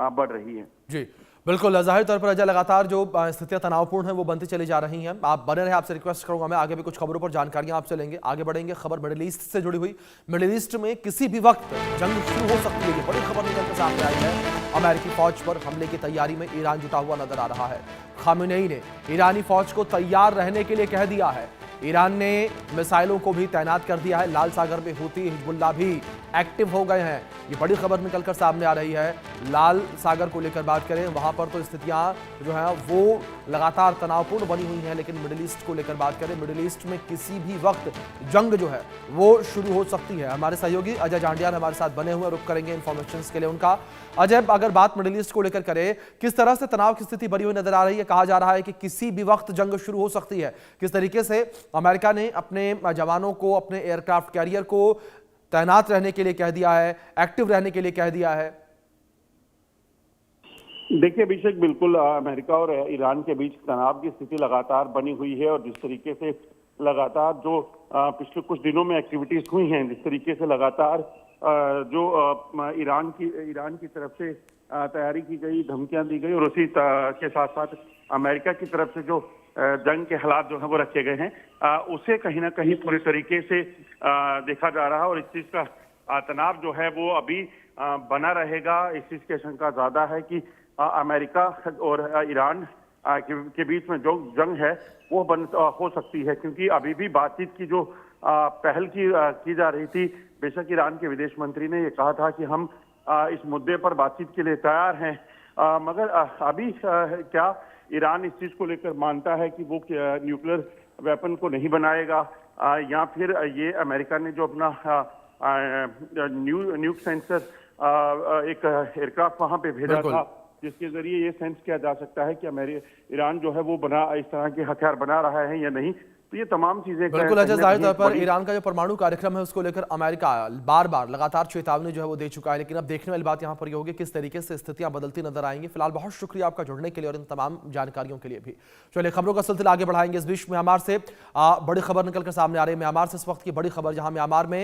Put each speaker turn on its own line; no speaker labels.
बढ़ रही है।
जी बिल्कुल, जाहिर तौर पर अजय लगातार जो स्थितियां तनावपूर्ण हैं वो बनती चली जा रही हैं। आप बने रहे, आपसे रिक्वेस्ट करूंगा, मैं आगे भी कुछ खबरों पर जानकारियां आपसे लेंगे, आगे बढ़ेंगे। खबर मिडिल ईस्ट से जुड़ी हुई, मिडिल ईस्ट में किसी भी वक्त जंग शुरू हो सकती है, ये बड़ी खबर निकल कर सामने आई है। अमेरिकी फौज पर हमले की तैयारी में ईरान जुटा हुआ नजर आ रहा है। खामेनेई ने ईरानी फौज को तैयार रहने के लिए कह दिया है। ईरान ने मिसाइलों को भी तैनात कर दिया है। लाल सागर में हूती हिजबुल्लाह भी एक्टिव हो गए हैं। ये बड़ी खबर निकलकर सामने आ रही है। लाल सागर को लेकर बात करें, वहां पर तो स्थितियां जो है वो लगातार तनावपूर्ण बनी हुई हैं, लेकिन मिडिल ईस्ट को लेकर बात करें, मिडिल ईस्ट में किसी भी वक्त जंग जो है वो शुरू हो सकती है। हमारे सहयोगी अजय जांडियान हमारे साथ बने हुए, रुक करेंगे इन्फॉर्मेशन के लिए उनका। अजय, अगर बात मिडिल ईस्ट को लेकर करें, किस तरह से तनाव की स्थिति बनी हुई नजर आ रही है? कहा जा रहा है कि किसी भी वक्त जंग शुरू हो सकती है। किस तरीके से अमेरिका ने अपने जवानों को, अपने एयरक्राफ्ट कैरियर को तैनात रहने के लिए कह दिया है, एक्टिव रहने के लिए कह दिया है?
देखिए अभिषेक, बिल्कुल अमेरिका और ईरान के बीच तनाव की स्थिति लगातार बनी हुई है और जिस तरीके से लगातार जो पिछले कुछ दिनों में एक्टिविटीज हुई हैं, जिस तरीके से लगातार जो ईरान की तरफ से तैयारी की गई, धमकियां दी गई और उसी के साथ साथ अमेरिका की तरफ से जो जंग के हालात जो है वो रखे गए हैं, उसे कहीं ना कहीं पूरी तरीके से देखा जा रहा है और इस चीज का तनाव जो है वो अभी बना रहेगा। इस चीज की आशंका ज्यादा है कि अमेरिका और ईरान के बीच में जो जंग है वो हो सकती है, क्योंकि अभी भी बातचीत की जो पहल की जा रही थी। बेशक ईरान के विदेश मंत्री ने ये कहा था कि हम इस मुद्दे पर बातचीत के लिए तैयार हैं, मगर अभी क्या ईरान इस चीज को लेकर मानता है कि वो न्यूक्लियर वेपन को नहीं बनाएगा, या फिर ये अमेरिका ने जो अपना न्यूक सेंसर एक एयरक्राफ्ट वहां पे भेजा था, जिसके जरिए ये सेंस किया जा सकता है कि ईरान जो है वो इस तरह के हथियार बना रहा है या नहीं। तो ये तमाम चीजें
बिल्कुल अजय, जाहिर तौर पर ईरान का जो परमाणु कार्यक्रम है उसको लेकर अमेरिका बार बार लगातार चेतावनी जो है वो दे चुका है, लेकिन अब देखने वाली बात यहाँ पर ये होगी किस तरीके से स्थितियां बदलती नजर आएंगी। फिलहाल बहुत शुक्रिया आपका जुड़ने के लिए और इन तमाम जानकारियों के लिए भी। चलिए खबरों का सिलसिला आगे बढ़ाएंगे। इस बीच म्यांमार से बड़ी खबर निकलकर सामने आ रही है। म्यांमार से इस वक्त की बड़ी खबर, जहां म्यांमार में